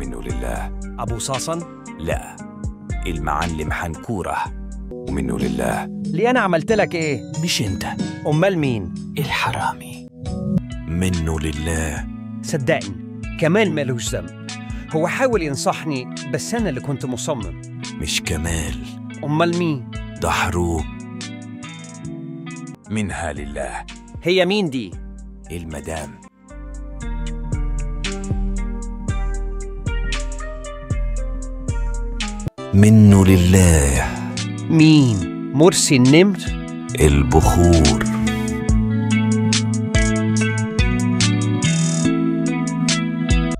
ومنه لله. أبو صاصن؟ لا، المعلم حنكورة ومنه لله. ليه أنا عملت لك إيه؟ مش انت، أمال مين؟ الحرامي. منه لله. صدقني كمال ملوش ذنب، هو حاول ينصحني بس أنا اللي كنت مصمم. مش كمال، أمال مين؟ ده حروب. منها لله. هي مين دي؟ المدام. منه لله. مين؟ مرسي النمر؟ البخور.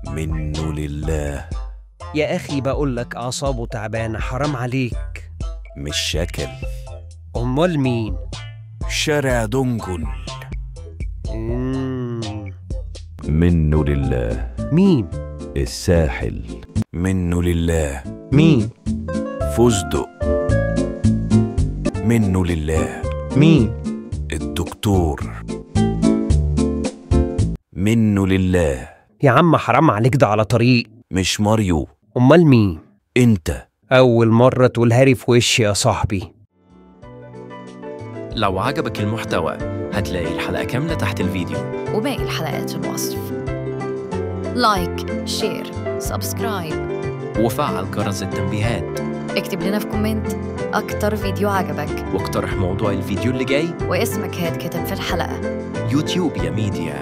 منه لله. يا أخي بقولك أعصابه تعبانة، حرام عليك. مش شكل. أمال مين؟ شارع دنجل. مم. منه لله. مين؟ الساحل. منه لله. مين؟ فستق. منه لله. مين؟ الدكتور. منه لله. يا عم حرام عليك، ده على طريق. مش ماريو. أمال مين؟ انت. أول مرة تقولها لي في وشي يا صاحبي. لو عجبك المحتوى هتلاقي الحلقة كاملة تحت الفيديو، وباقي الحلقات في الوصف. لايك، شير، سبسكرايب، وفعل جرس التنبيهات، اكتب لنا في كومنت أكتر فيديو عجبك، واقترح موضوع الفيديو اللي جاي، واسمك هيتكتب في الحلقة. يوتيوب يا ميديا.